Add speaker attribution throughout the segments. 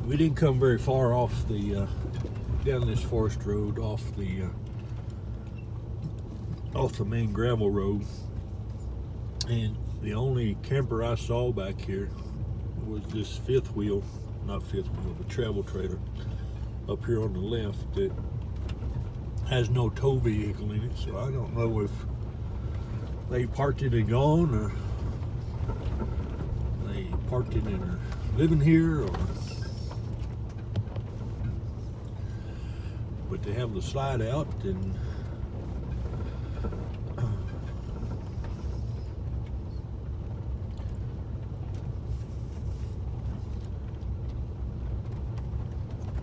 Speaker 1: We didn't come very far off the down this forest road, off the main gravel road, and the only camper I saw back here was this the travel trailer up here on the left that has no tow vehicle in it. So I don't know if they parked it and gone, or they parked it and are living here, or but they have the slide out, and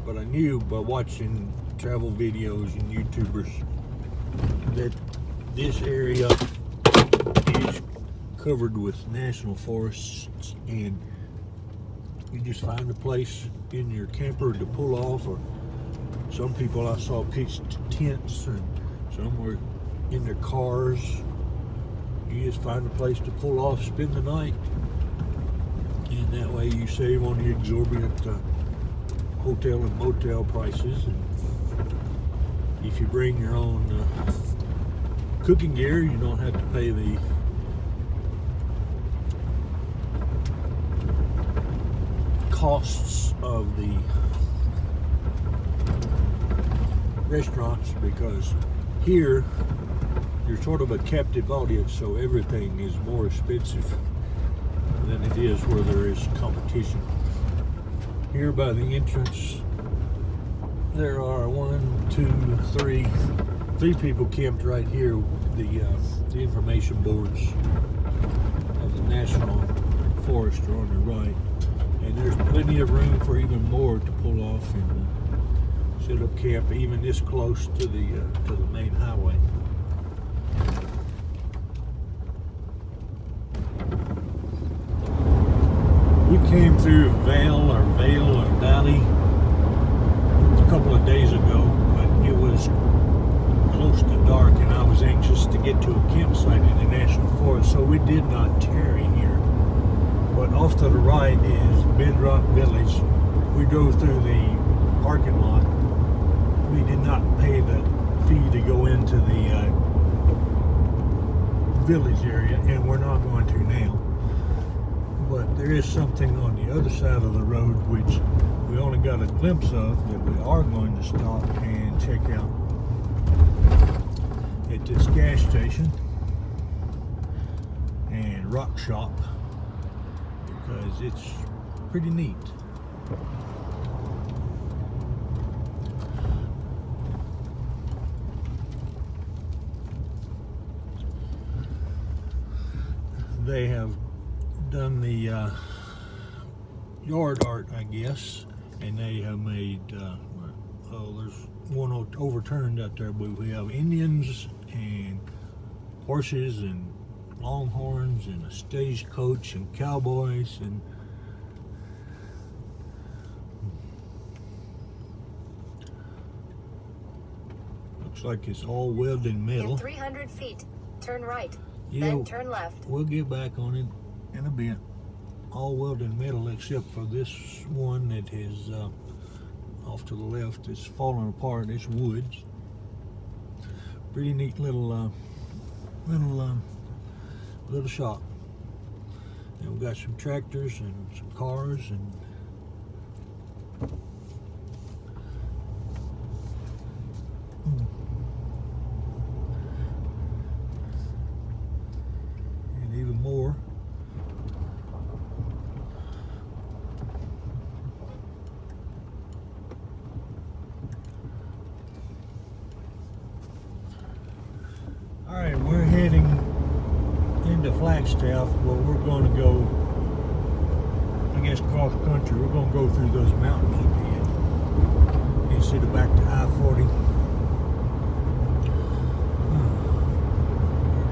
Speaker 1: but I knew by watching travel videos and YouTubers that this area is covered with national forests, and you just find a place in your camper to pull off, or some people I saw pitched tents, and some were in their cars. You just find a place to pull off, spend the night, and that way you save on the exorbitant hotel and motel prices. And if you bring your own cooking gear, you don't have to pay the costs of the restaurants, because here you're sort of a captive audience, so everything is more expensive than it is where there is competition. Here by the entrance there are three people camped right here. The information boards of the National Forest are on the right, and there's plenty of room for even more to pull off and set up camp, even this close to the main highway. We came through Vale or Valley a couple of days ago, but it was close to dark, and I was anxious to get to a campsite in the National Forest, so we did not tarry here. But off to the right is Bedrock Village. We drove through the parking lot. We did not pay the fee to go into the village area, and we're not going to now. But there is something on the other side of the road which we only got a glimpse of that we are going to stop and check out at this gas station and rock shop, because it's pretty neat. They have done the yard art, I guess, and they have made there's one overturned out there, but we have Indians and horses and longhorns and a stagecoach and cowboys, and looks like it's all welded metal.
Speaker 2: In 300 feet, turn right,
Speaker 1: Yeah,
Speaker 2: then turn left.
Speaker 1: We'll get back on it in a bit. All welded metal except for this one that is off to the left. It's falling apart. It's woods. Pretty neat little shop. And we've got some tractors and some cars and even more. Alright, we're heading into Flagstaff. Well, we're going to go, I guess, cross country. We're going to go through those mountains again instead of back to I-40.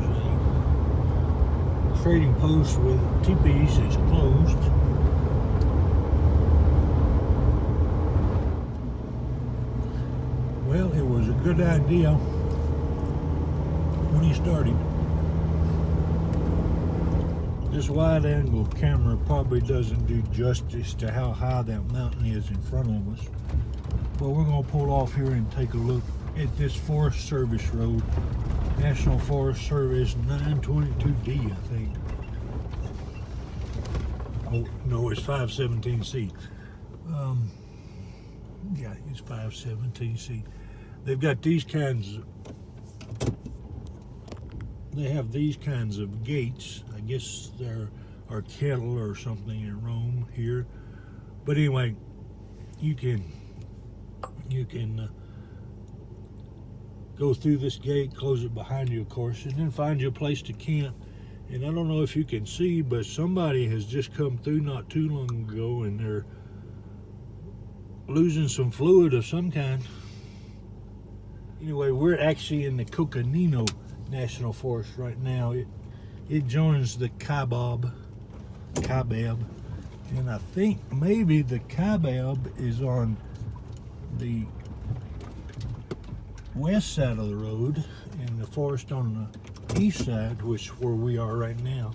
Speaker 1: There's a trading post with teepees is closed. Well, it was a good idea when he started. This wide angle camera probably doesn't do justice to how high that mountain is in front of us. But we're gonna pull off here and take a look at this Forest Service road. National Forest Service 922D, I think. Oh, no, it's 517C. Yeah, it's 517C. They've got these kinds, they have these kinds of gates. I guess there are cattle or something in Rome here. But anyway, you can go through this gate, close it behind you, of course, and then find you a place to camp. And I don't know if you can see, but somebody has just come through not too long ago, and they're losing some fluid of some kind. Anyway, we're actually in the Coconino National Forest right now. It joins the Kaibab, and I think maybe the Kaibab is on the west side of the road, and the forest on the east side, which where we are right now,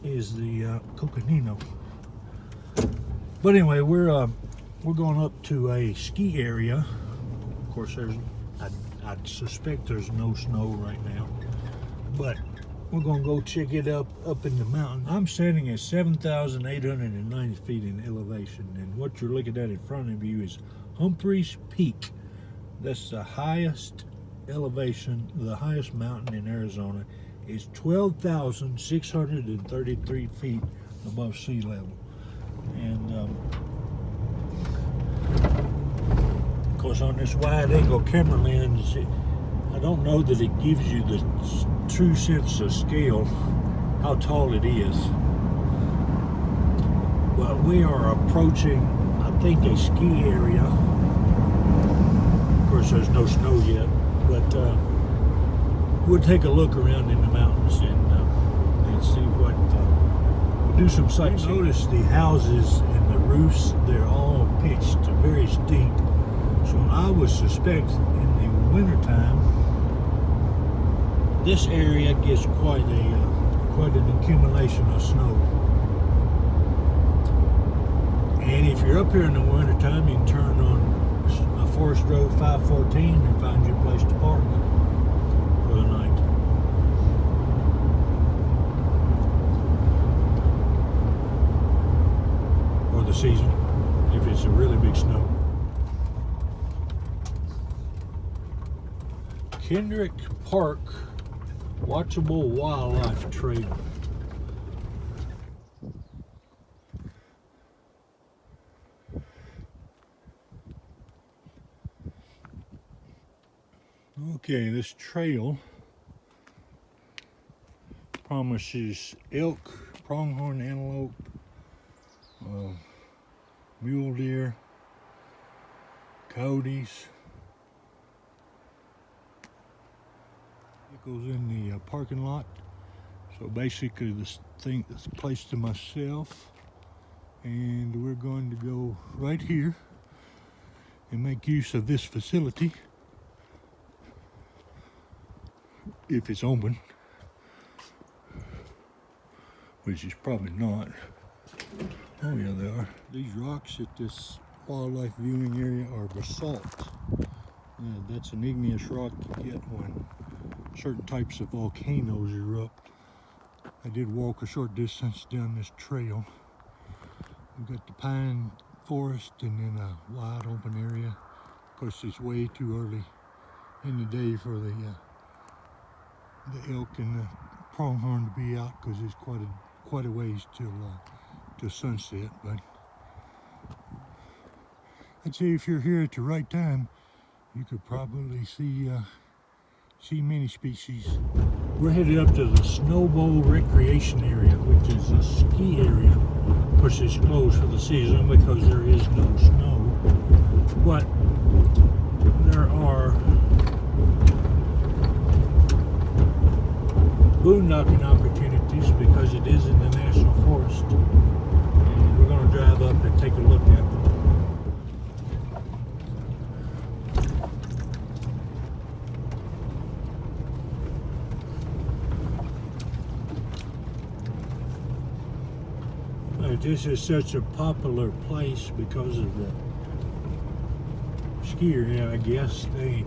Speaker 1: is the Coconino. But anyway, we're going up to a ski area. Of course, I suspect there's no snow right now, but we're gonna go check it up in the mountain. I'm standing at 7,890 feet in elevation, and what you're looking at in front of you is Humphreys Peak. That's the highest elevation, the highest mountain in Arizona. Is 12,633 feet above sea level. And of course, on this wide angle camera lens, I don't know that it gives you the true sense of scale, how tall it is. But we are approaching, I think, a ski area. Of course, there's no snow yet, but we'll take a look around in the mountains and see what, we'll do some sightseeing. Notice the houses and the roofs, they're all pitched very steep. So I would suspect in the wintertime, this area gets quite an accumulation of snow. And if you're up here in the wintertime, you can turn on Forest Road 514 and find you a place to park for the night. Or the season, if it's a really big snow. Kendrick Park Watchable Wildlife Trail. Okay, this trail promises elk, pronghorn antelope, mule deer, coyotes. It goes in the parking lot. So basically this place to myself, and we're going to go right here and make use of this facility. If it's open, which is probably not. Oh yeah, they are. These rocks at this wildlife viewing area are basalt. That's an igneous rock you get when certain types of volcanoes erupt. I did walk a short distance down this trail. We've got the pine forest and then a wide open area. Of course, it's way too early in the day for the elk and the pronghorn to be out, because it's quite a ways till sunset. But I'd say if you're here at the right time, you could probably see many species. We're headed up to the Snowbowl Recreation Area, which is a ski area. Of course, it's closed for the season because there is no snow, but there are boondocking opportunities because it is in the National Forest, and we're going to drive up and take a look at them. this is such a popular place because of the ski area. I guess they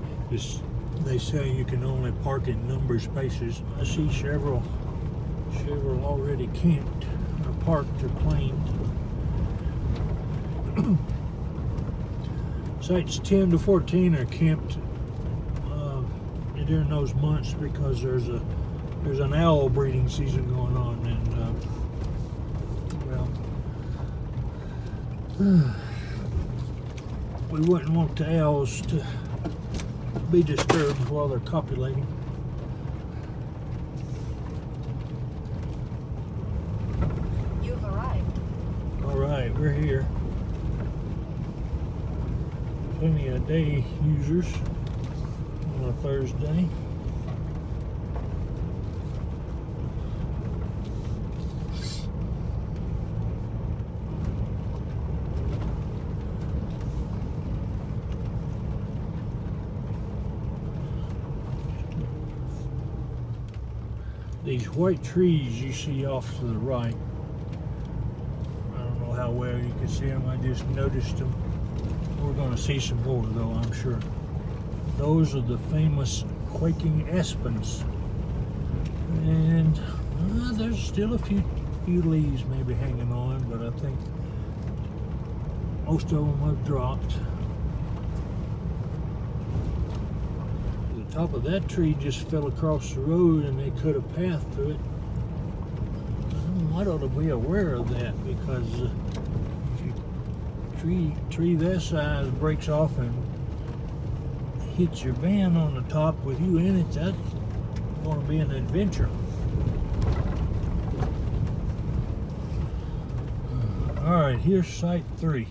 Speaker 1: say you can only park in numbered spaces. I see several already camped or parked or planed. Sites 10 to 14 are camped during those months because there's an owl breeding season going on, and we wouldn't want the owls to be disturbed while they're copulating.
Speaker 2: You've arrived.
Speaker 1: All right, we're here. Plenty of day users on a Thursday. These white trees you see off to the right, I don't know how well you can see them, I just noticed them. We're going to see some more though, I'm sure. Those are the famous quaking aspens. And there's still a few leaves maybe hanging on, but I think most of them have dropped. The top of that tree just fell across the road and they cut a path through it. I ought to be aware of that, because if you tree that size breaks off and hits your van on the top with you in it, that's going to be an adventure. All right, here's site 3,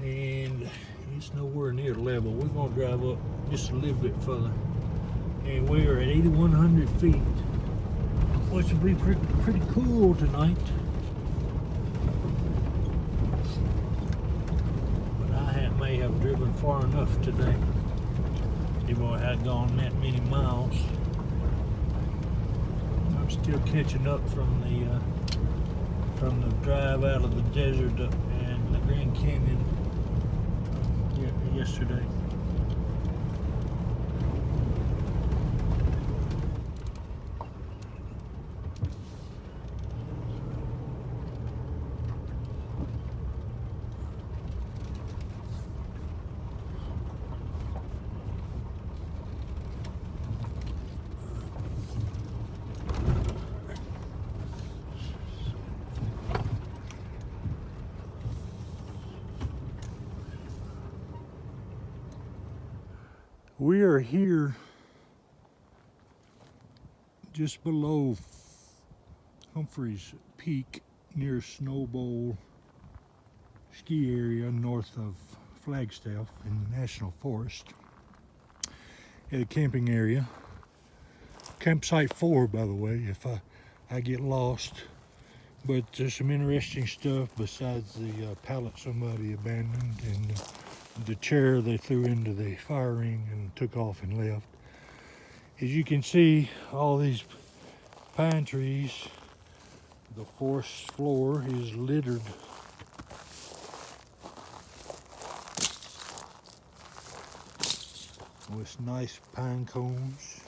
Speaker 1: and it's nowhere near level. We're going to drive up just a little bit further, and we are at 8,100 feet, which will be pretty cool tonight. But I may have driven far enough today, even though I had gone that many miles. I'm still catching up from the drive out of the desert and the Grand Canyon yesterday. We are here just below Humphreys Peak near Snow Bowl ski area north of Flagstaff in the National Forest, at a camping area. Campsite 4, by the way, if I get lost. But there's some interesting stuff besides the pallet somebody abandoned and the chair they threw into the fire ring and took off and left. As you can see, all these pine trees, the forest floor is littered with nice pine cones.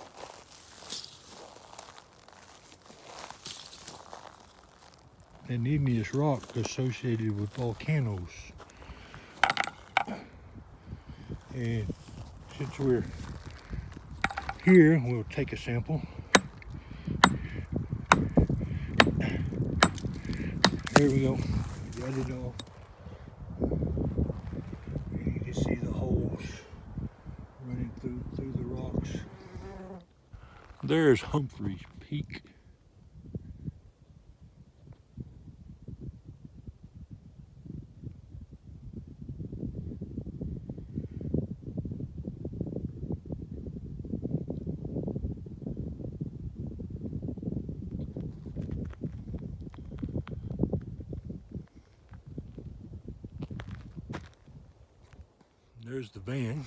Speaker 1: And igneous rock associated with volcanoes. And since we're here, we'll take a sample. There we go. Got it off. And you can see the holes running through the rocks. There's Humphreys Peak. There's the van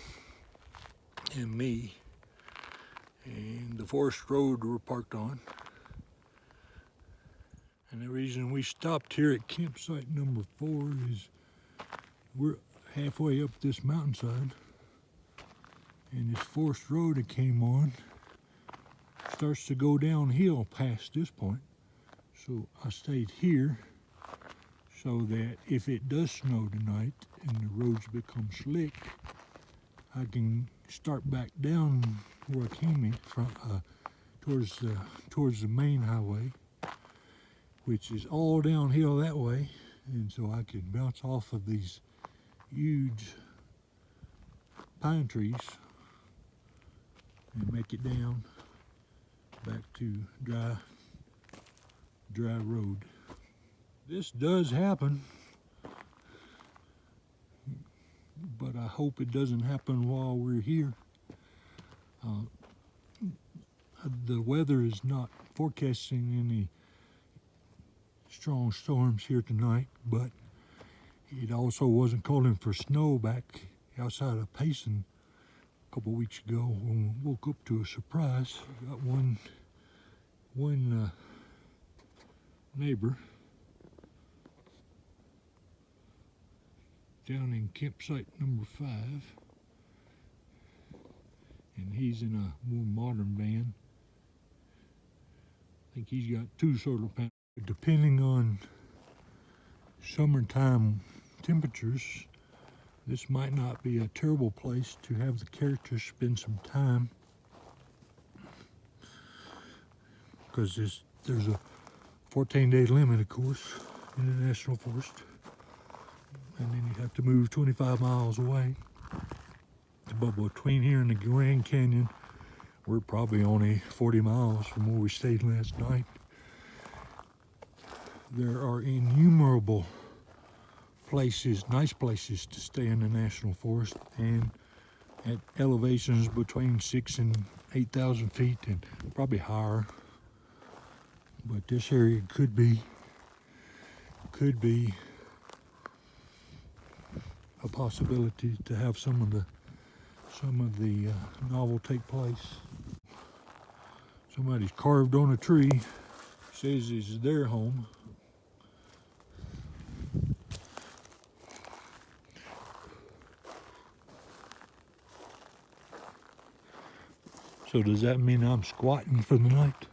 Speaker 1: and me and the forest road we're parked on. And the reason we stopped here at campsite number 4 is we're halfway up this mountainside, and this forest road that came on starts to go downhill past this point. So I stayed here so that if it does snow tonight and the roads become slick, I can start back down where I came in from, towards the main highway, which is all downhill that way, and so I can bounce off of these huge pine trees and make it down back to dry road. This does happen, but I hope it doesn't happen while we're here. The weather is not forecasting any strong storms here tonight, but it also wasn't calling for snow back outside of Payson a couple weeks ago when we woke up to a surprise. We got one neighbor down in campsite number 5, and he's in a more modern van. I think he's got 2 solar panels. Depending on summertime temperatures, this might not be a terrible place to have the characters spend some time, because there's a 14-day limit, of course, in the National Forest, and then you have to move 25 miles away. But between here and the Grand Canyon, we're probably only 40 miles from where we stayed last night. There are innumerable places, nice places to stay in the National Forest, and at elevations between 6,000 and 8,000 feet, and probably higher. But this area could be a possibility to have some of the novel take place. Somebody's carved on a tree, says it's their home. So does that mean I'm squatting for the night?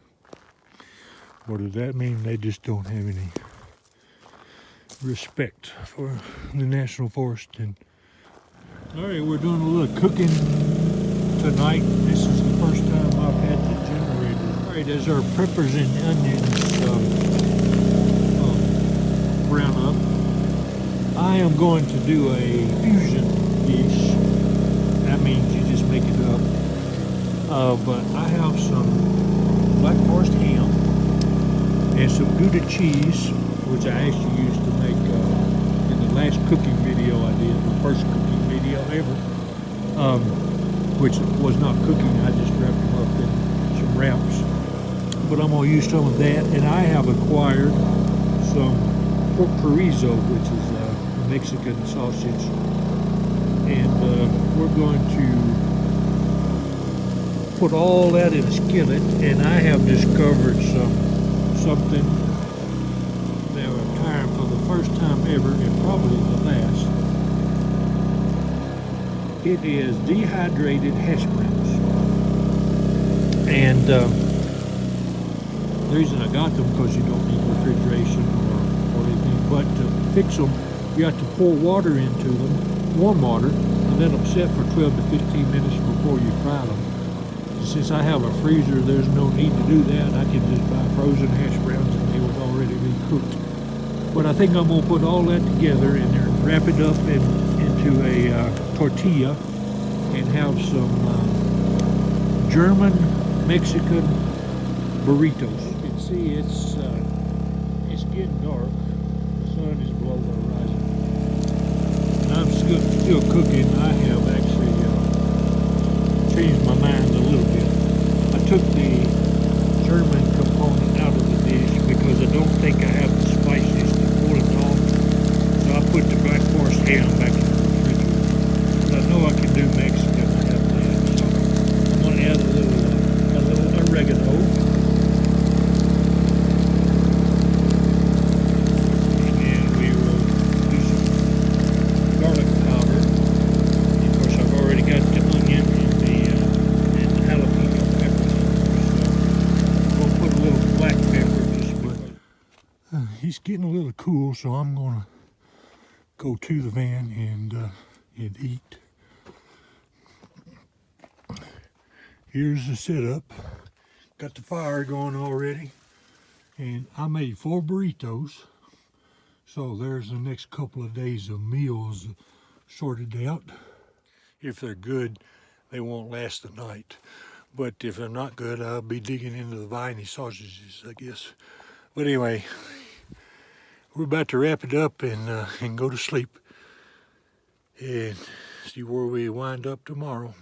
Speaker 1: Or does that mean they just don't have any respect for the National Forest? And all right, we're doing a little cooking tonight. This is the first time I've had the generator. All right, as our peppers and onions brown up, I am going to do a fusion dish. That means you just make it up. But I have some Black Forest ham and some Gouda cheese, which I actually used to make in the last cooking video I did, the first cooking video ever, which was not cooking. I just wrapped them up in some wraps. But I'm going to use some of that, and I have acquired some pork chorizo, which is a Mexican sausage, and we're going to put all that in a skillet. And I have discovered something that we're trying for the first time ever, and probably the last. It is dehydrated hash browns, and the reason I got them because you don't need refrigeration or anything, but to fix them you have to pour water into them, warm water, and let them sit for 12 to 15 minutes before you fry them. Since I have a freezer, there's no need to do that. I can just buy frozen hash browns and they would already be cooked. But I think I'm going to put all that together and then wrap it up into a tortilla and have some German Mexican burritos. You can see it's getting dark. The sun is below the horizon. And I'm still cooking. I have actually changed my mind a little bit. I took the German component out of the dish because I don't think I have the spices to pull it off. So I put the Black Forest ham back in the refrigerator. But I know I can do Mexican. I have that. So I'm going to add a little oregano. It's getting a little cool, so I'm gonna go to the van and eat. Here's the setup. Got the fire going already, and I made 4 burritos. So there's the next couple of days of meals sorted out. If they're good, they won't last the night. But if they're not good, I'll be digging into the viney sausages, I guess. But anyway, we're about to wrap it up and go to sleep and see where we wind up tomorrow.